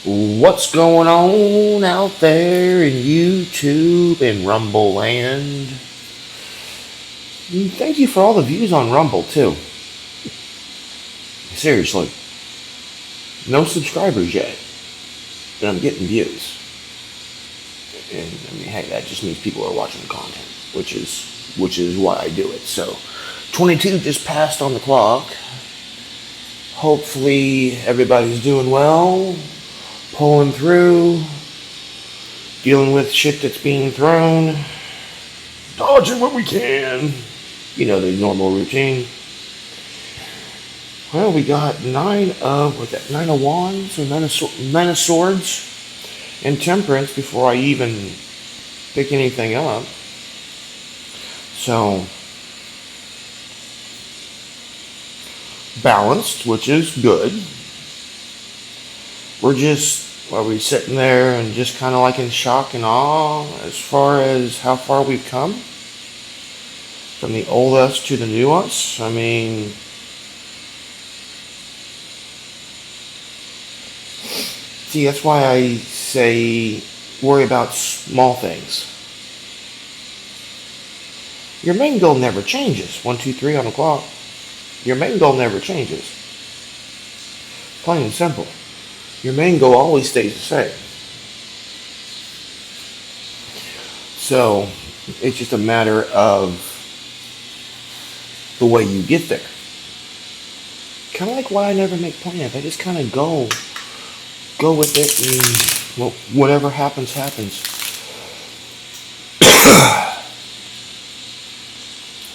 What's going on out there in YouTube and Rumble land? Thank you for all the views on Rumble, too. Seriously. No subscribers yet. But I'm getting views. And I mean, hey, that just means people are watching the content, which is why I do it. So 22 just passed on the clock. Hopefully everybody's doing well, pulling through, dealing with shit that's being thrown, dodging what we can. You know, the normal routine. Well, we got nine of wands or nine of swords and temperance before I even pick anything up. So balanced, which is good. Are we sitting there and just kind of like in shock and awe as far as how far we've come from the old us to the new us? I mean, see, that's why I say worry about small things. Your main goal never changes. 1, 2, 3 on the clock. Your main goal never changes. Plain and simple. Your main goal always stays the same. So it's just a matter of the way you get there. Kind of like why I never make plans. I just kind of go with it, and well, whatever happens, happens.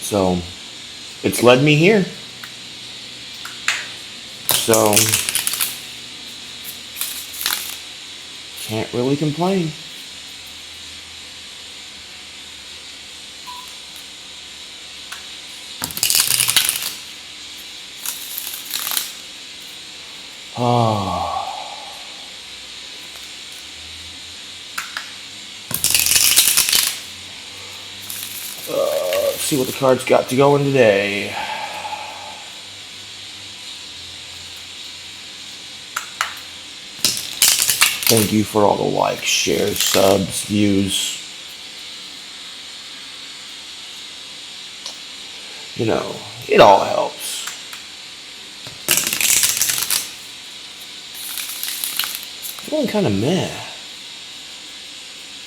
So it's led me here. So can't really complain. Let's see what the cards got to go in today. Thank you for all the likes, shares, subs, views. You know, it all helps. Feeling kind of meh.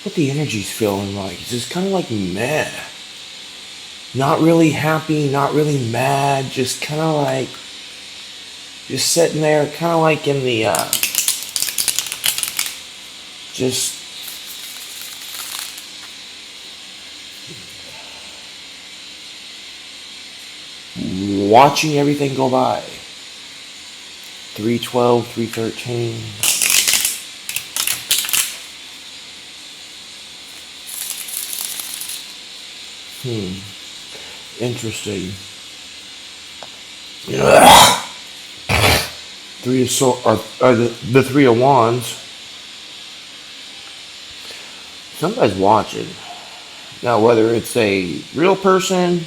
What the energy's feeling like? It's just kind of like meh. Not really happy, not really mad, just kind of like, just sitting there, kind of like in the, just watching everything go by. 312, 313. Interesting. The Three of Wands. Somebody's watching. Now, whether it's a real person,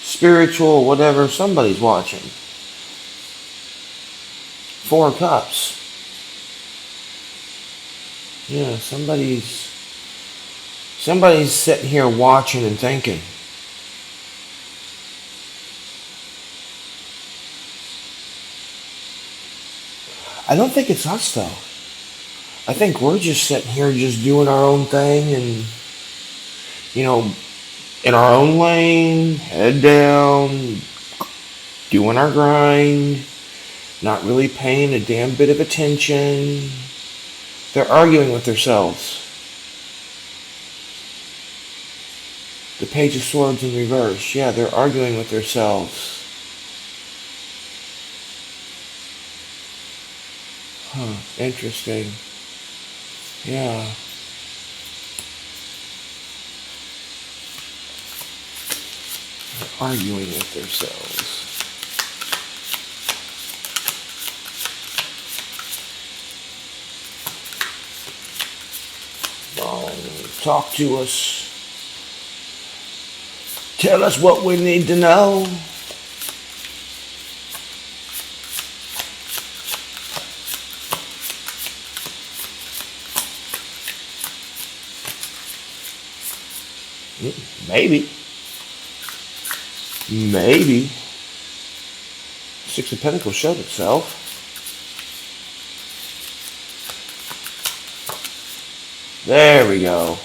spiritual, whatever, somebody's watching. 4 of Cups. Yeah, somebody's sitting here watching and thinking. I don't think it's us, though. I think we're just sitting here just doing our own thing and, you know, in our own lane, head down, doing our grind, not really paying a damn bit of attention. They're arguing with themselves. The Page of Swords in reverse. Yeah, they're arguing with themselves. Interesting. Yeah. They're arguing with themselves. Talk to us. Tell us what we need to know. Maybe. Maybe. Six of Pentacles showed itself. There we go.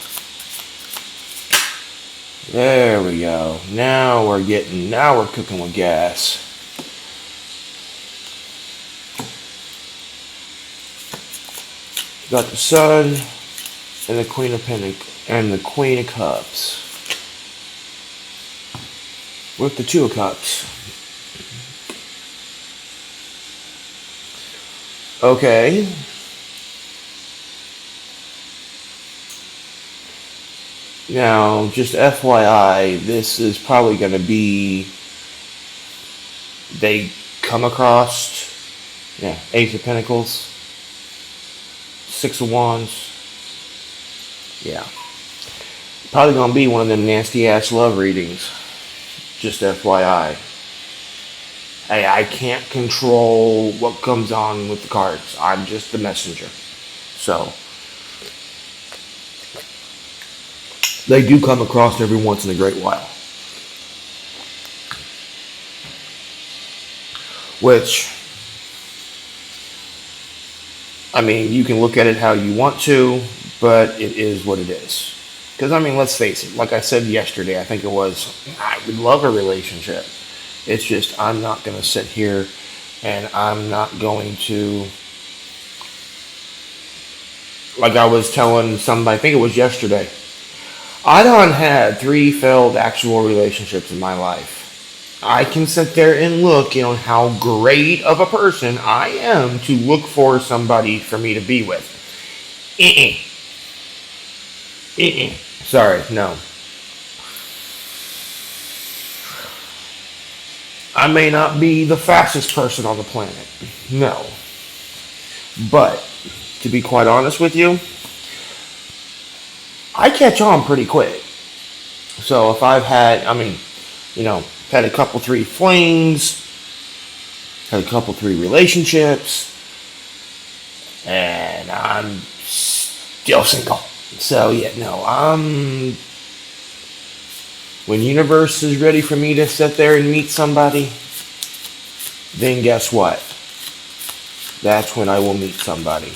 There we go. Now we're cooking with gas. Got the Sun and the Queen of Pentacles and the Queen of Cups. With the Two of Cups. Okay. Now, just FYI, this is probably going to be, they come across, yeah, Ace of Pentacles, Six of Wands, yeah. Probably going to be one of them nasty ass love readings, just FYI. Hey, I can't control what comes on with the cards. I'm just the messenger. So, they do come across every once in a great while. Which, I mean, you can look at it how you want to, but it is what it is. Because, I mean, let's face it. Like I said yesterday, I think it was, I would love a relationship. It's just, I'm not going to sit here and I'm not going to, like I was telling somebody, I think it was yesterday, I done had 3 failed actual relationships in my life. I can sit there and look, how great of a person I am to look for somebody for me to be with. Sorry, no. I may not be the fastest person on the planet. No. But, to be quite honest with you, I catch on pretty quick. So if I've had, had a couple 3 flings, had a couple 3 relationships, and I'm still single. So yeah, no, when universe is ready for me to sit there and meet somebody, then guess what? That's when I will meet somebody.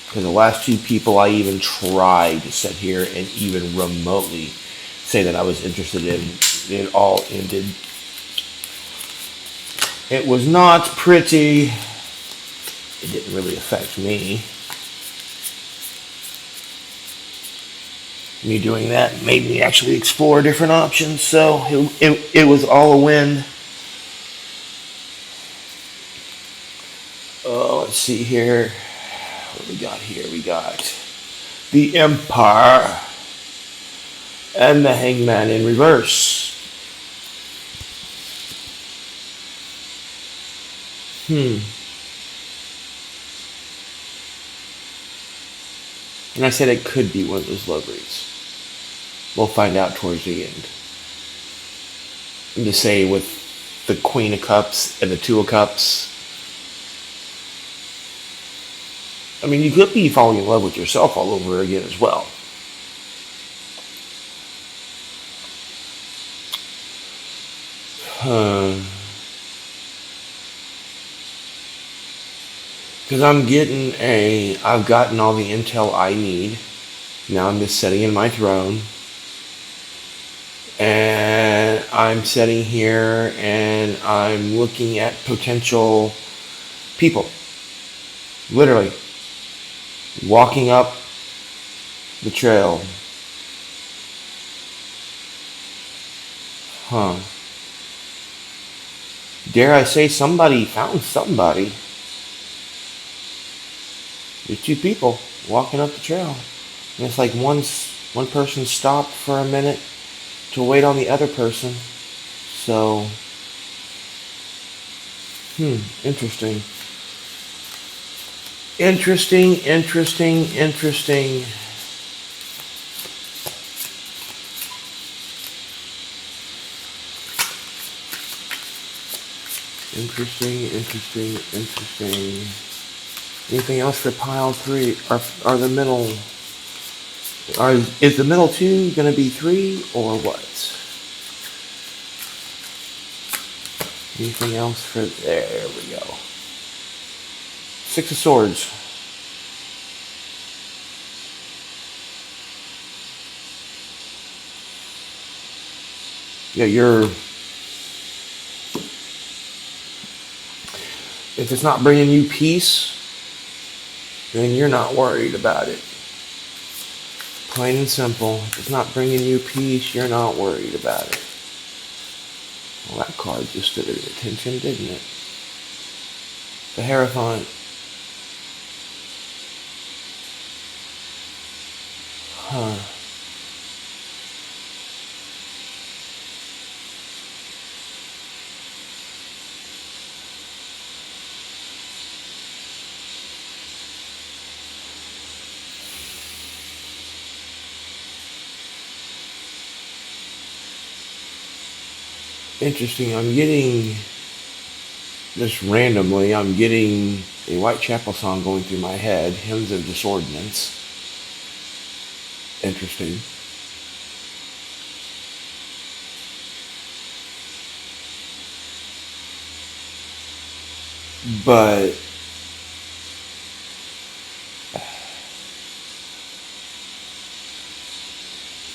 Because the last 2 people I even tried to sit here and even remotely say that I was interested in, it all ended. It was not pretty. It didn't really affect me. Me doing that made me actually explore different options, so it was all a win. Let's see here. What we got here? We got the Empire and the Hangman in reverse. And I said it could be one of those love reads. We'll find out towards the end. And to say with the Queen of Cups and the Two of Cups, I mean, you could be falling in love with yourself all over again as well. Because I've gotten all the intel I need. Now I'm just sitting in my throne. And I'm sitting here and I'm looking at potential people. Literally. Walking up the trail. Dare I say somebody found somebody. There's 2 people walking up the trail. And it's like one person stopped for a minute to wait on the other person. So, interesting. Interesting. Interesting. Anything else for pile 3 or the middle? Is the middle two going to be 3 or what? Anything else for... There we go. 6 of Swords. Yeah, if it's not bringing you peace, then you're not worried about it. Plain and simple. If it's not bringing you peace, you're not worried about it. Well, that card just stood at attention, didn't it? The Hierophant. Huh. Interesting. I'm getting, just randomly, I'm getting a Whitechapel song going through my head, Hymns of Disordinance. Interesting. But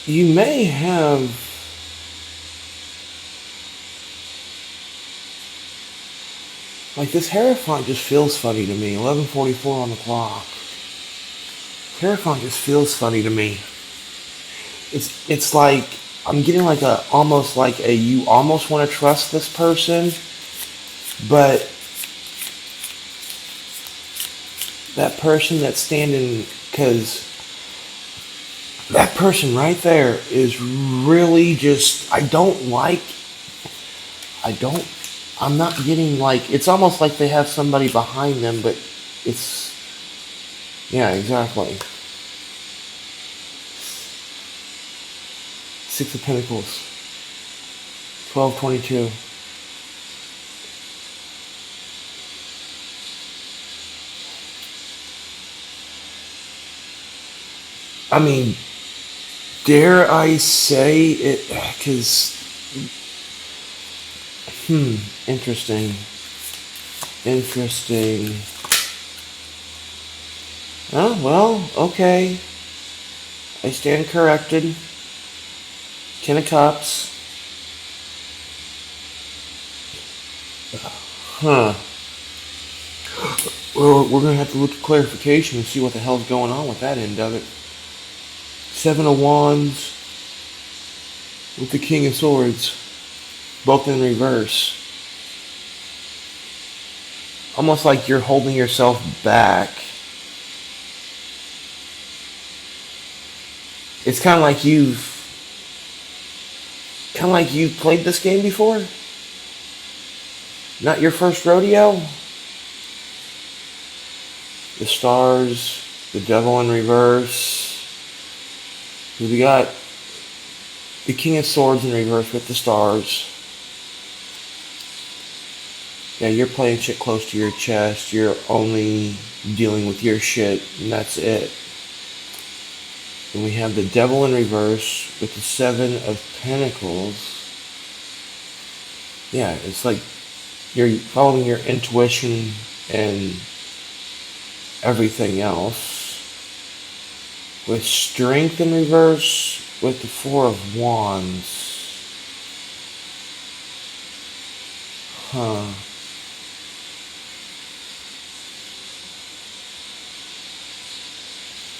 you may have, like, this Hierophant just feels funny to me. 11:44 on the clock. Hierophant just feels funny to me. It's like I'm getting like a almost like a you almost want to trust this person, but that person that's standing, because that person right there is really just, I'm not getting, like, it's almost like they have somebody behind them, but it's, yeah, exactly. 6 of Pentacles. 12:22. I mean, dare I say it, because, interesting. Interesting. Oh, well, okay. I stand corrected. 10 of Cups. Huh. Well, we're going to have to look at clarification and see what the hell's going on with that end of it. 7 of Wands with the King of Swords. Both in reverse. Almost like you're holding yourself back. It's kind of like you've played this game before. Not your first rodeo. The Stars, the Devil in reverse. We got the King of Swords in reverse with the Stars. Yeah, you're playing shit close to your chest. You're only dealing with your shit, and that's it. And we have the Devil in reverse with the 7 of Pentacles. Yeah, it's like you're following your intuition and everything else. With Strength in reverse with the 4 of Wands. Huh.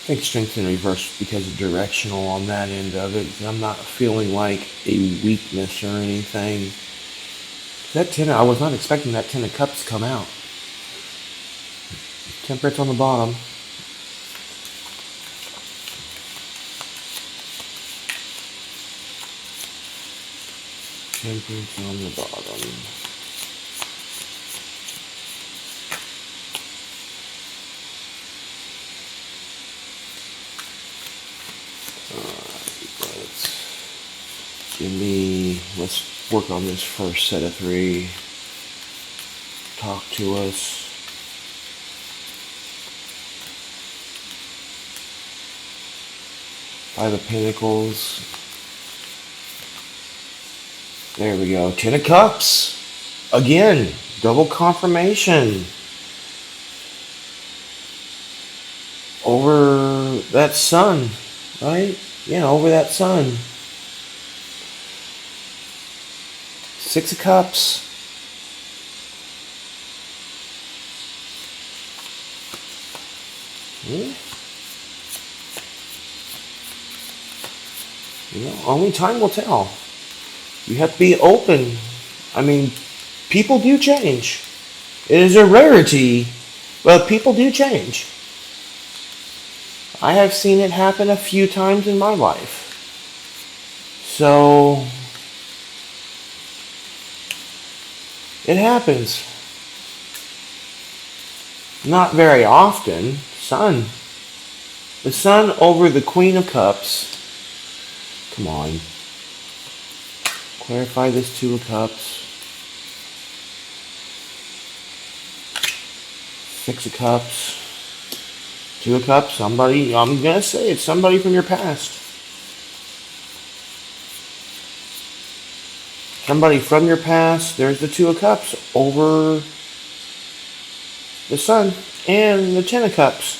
I think Strength in reverse because of directional on that end of it. I'm not feeling like a weakness or anything. That 10, I was not expecting that 10 of Cups to come out. Temperance on the bottom. Temperance on the bottom. Let's work on this first set of 3. Talk to us. Five of Pentacles. There we go. Ten of Cups. Again, double confirmation. Over that sun, right? Yeah, over that sun. Six of Cups. Yeah. You know, only time will tell. You have to be open. I mean, people do change. It is a rarity, but people do change. I have seen it happen a few times in my life. So, it happens. Not very often. Sun. The Sun over the Queen of Cups. Come on. Clarify this Two of Cups. Six of Cups. Two of Cups. Somebody, I'm going to say it's somebody from your past. Somebody from your past. There's the Two of Cups over the Sun and the Ten of Cups.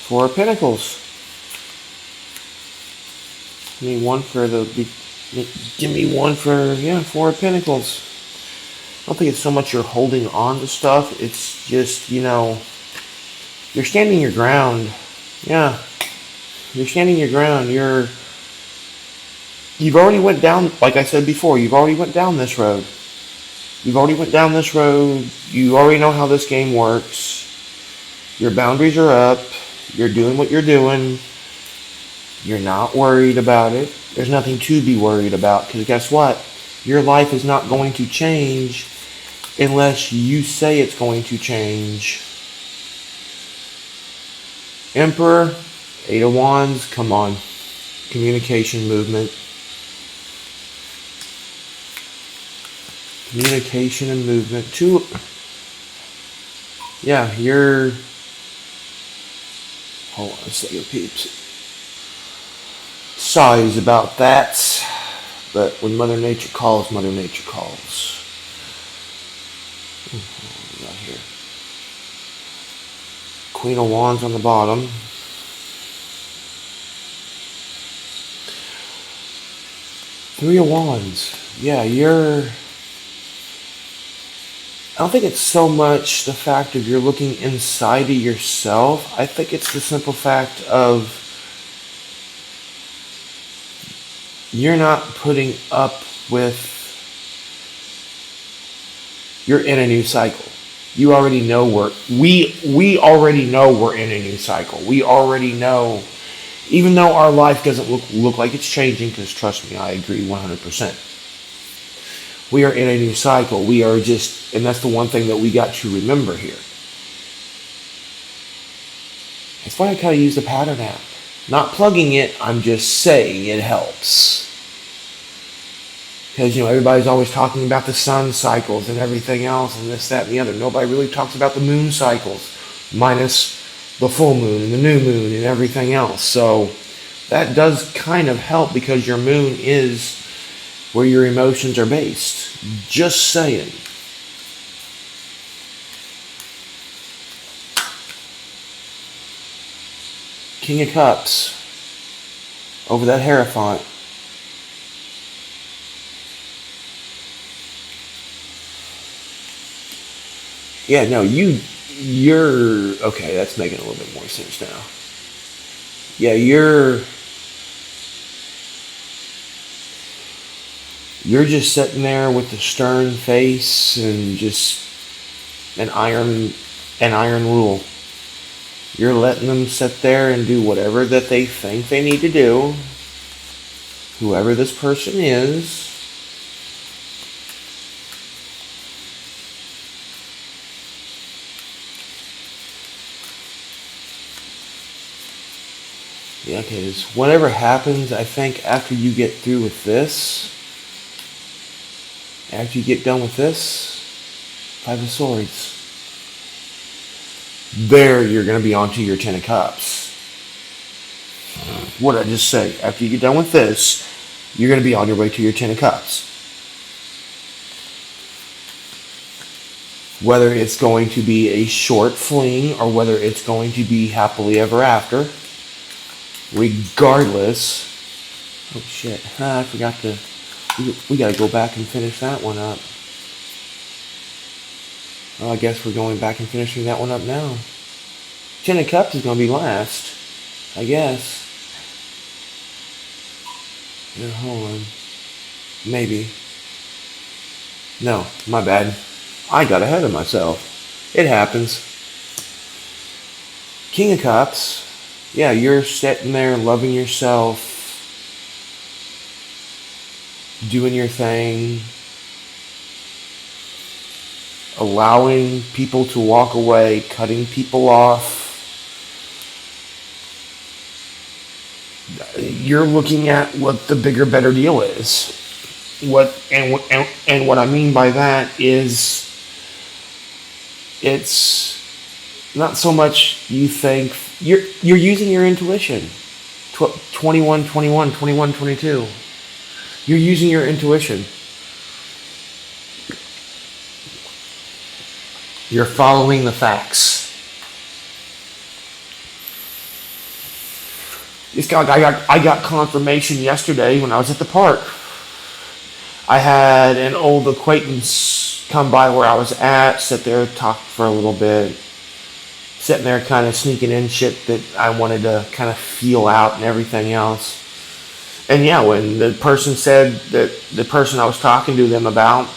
Four of Pentacles. Give me one for Four of Pentacles. I don't think it's so much you're holding on to stuff. It's just, you're standing your ground. Yeah. You're standing your ground. You've already went down, like I said before, you've already went down this road. You've already went down this road. You already know how this game works. Your boundaries are up. You're doing what you're doing. You're not worried about it. There's nothing to be worried about, because guess what? Your life is not going to change unless you say it's going to change. Emperor, Eight of Wands, come on. Communication movement. Communication and movement. Hold on a second, peeps. Sorry about that. But when Mother Nature calls, Mother Nature calls. What we got here? Queen of Wands on the bottom. Three of Wands. Yeah, I don't think it's so much the fact of you're looking inside of yourself. I think it's the simple fact of you're not putting up with, you're in a new cycle. You already know we already know we're in a new cycle. We already know, even though our life doesn't look like it's changing, because trust me, I agree 100%. We are in a new cycle. We are just, and that's the one thing that we got to remember here. That's why I kind of use the pattern app. Not plugging it, I'm just saying it helps. Because, everybody's always talking about the sun cycles and everything else and this, that, and the other. Nobody really talks about the moon cycles, minus the full moon and the new moon and everything else. So that does kind of help, because your moon is where your emotions are based. Just saying. King of Cups over that Hierophant. Yeah, no, you're okay, that's making a little bit more sense now. Yeah, you're just sitting there with the stern face and just an iron rule. You're letting them sit there and do whatever that they think they need to do. Whoever this person is. Yeah, okay, whatever happens, I think after you get through with this, after you get done with this, Five of Swords. There you're going to be onto your Ten of Cups. What did I just say? After you get done with this, you're going to be on your way to your Ten of Cups. Whether it's going to be a short fling or whether it's going to be happily ever after, regardless. Oh shit, I forgot to. We got to go back and finish that one up. Well, I guess we're going back and finishing that one up now. Ten of Cups is going to be last, I guess. Yeah, hold on. Maybe. No, my bad. I got ahead of myself. It happens. King of Cups. Yeah, you're sitting there loving yourself, doing your thing, allowing people to walk away, cutting people off. You're looking at what the bigger, better deal is. What I mean by that is, it's not so much you think you're using your intuition. 21, 21, 21, 22. You're using your intuition. You're following the facts. I got confirmation yesterday when I was at the park. I had an old acquaintance come by where I was at, sit there, talk for a little bit, sitting there kind of sneaking in shit that I wanted to kind of feel out and everything else. And yeah, when the person said that the person I was talking to them about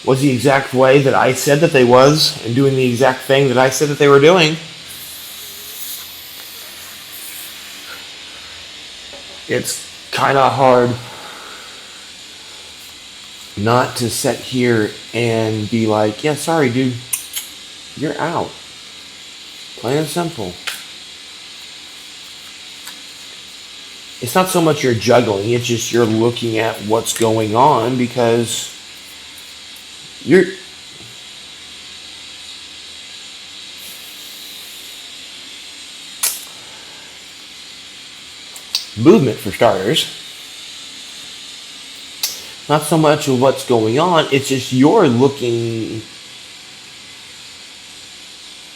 was the exact way that I said that they was and doing the exact thing that I said that they were doing, it's kind of hard not to sit here and be like, yeah, sorry, dude, you're out. Plain and simple. It's not so much you're juggling, it's just you're looking at what's going on because you're movement for starters. Not so much of what's going on, it's just you're looking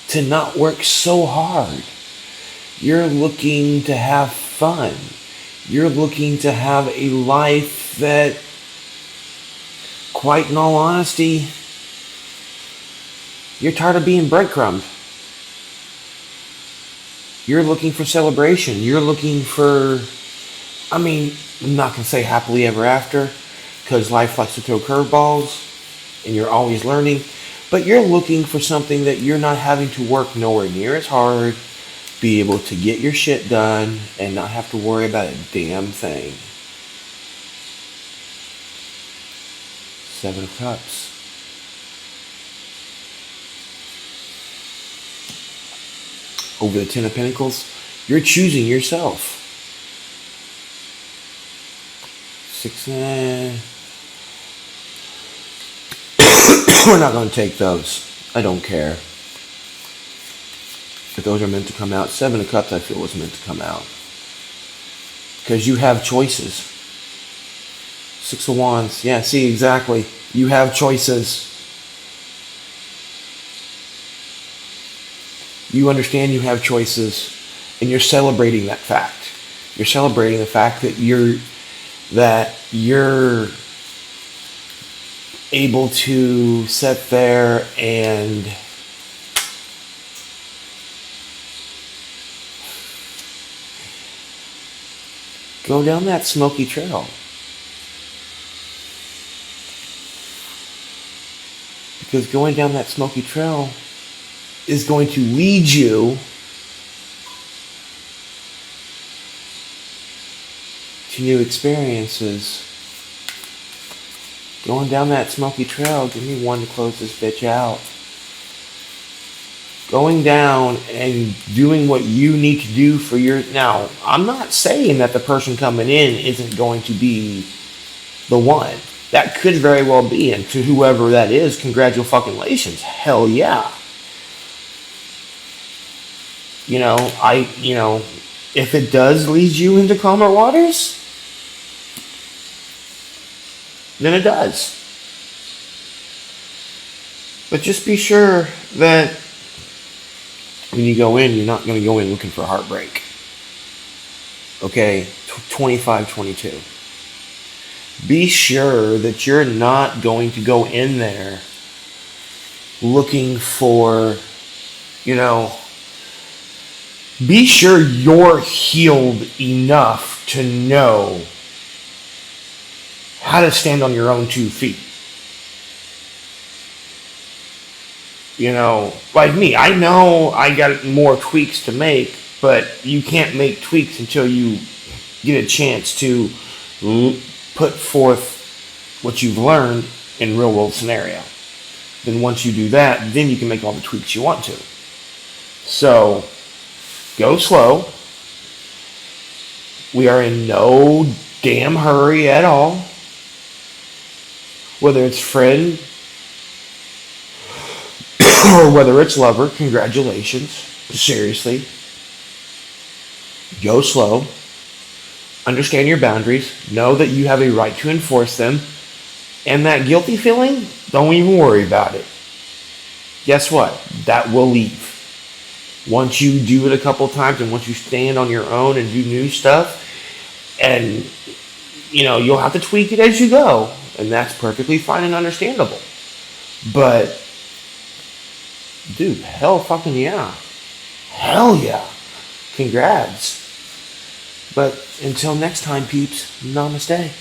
to not work so hard. You're looking to have fun. You're looking to have a life that, quite in all honesty, you're tired of being breadcrumbed. You're looking for celebration. You're looking for, I'm not going to say happily ever after, because life likes to throw curveballs, and you're always learning, but you're looking for something that you're not having to work nowhere near as hard, be able to get your shit done, and not have to worry about a damn thing. Seven of Cups. Over the Ten of Pentacles, you're choosing yourself. Six, we're not going to take those. I don't care. If those are meant to come out, Seven of Cups I feel was meant to come out. Because you have choices. Six of Wands. Yeah, see, exactly. You have choices. You understand you have choices. And you're celebrating that fact. You're celebrating the fact that you're able to sit there and go down that smoky trail. Because going down that smoky trail is going to lead you to new experiences. Going down that smoky trail, give me one to close this bitch out. Going down and doing what you need to do for your... Now, I'm not saying that the person coming in isn't going to be the one. That could very well be, and to whoever that is, congratulations. Hell yeah. If it does lead you into calmer waters, then it does. But just be sure that when you go in, you're not going to go in looking for heartbreak. Okay, 25-22. Be sure that you're not going to go in there looking for, you know, be sure you're healed enough to know how to stand on your own 2 feet. Like me, I know I got more tweaks to make, but you can't make tweaks until you get a chance to put forth what you've learned in real world scenario. Then once you do that, then you can make all the tweaks you want to. So go slow. We are in no damn hurry at all. Whether it's friend or whether it's lover, congratulations. Seriously. Go slow. Understand your boundaries. Know that you have a right to enforce them. And that guilty feeling, don't even worry about it. Guess what? That will leave. Once you do it a couple times and once you stand on your own and do new stuff, and you'll have to tweak it as you go, and that's perfectly fine and understandable. But dude, hell fucking yeah. Hell yeah. Congrats. But until next time, peeps, namaste.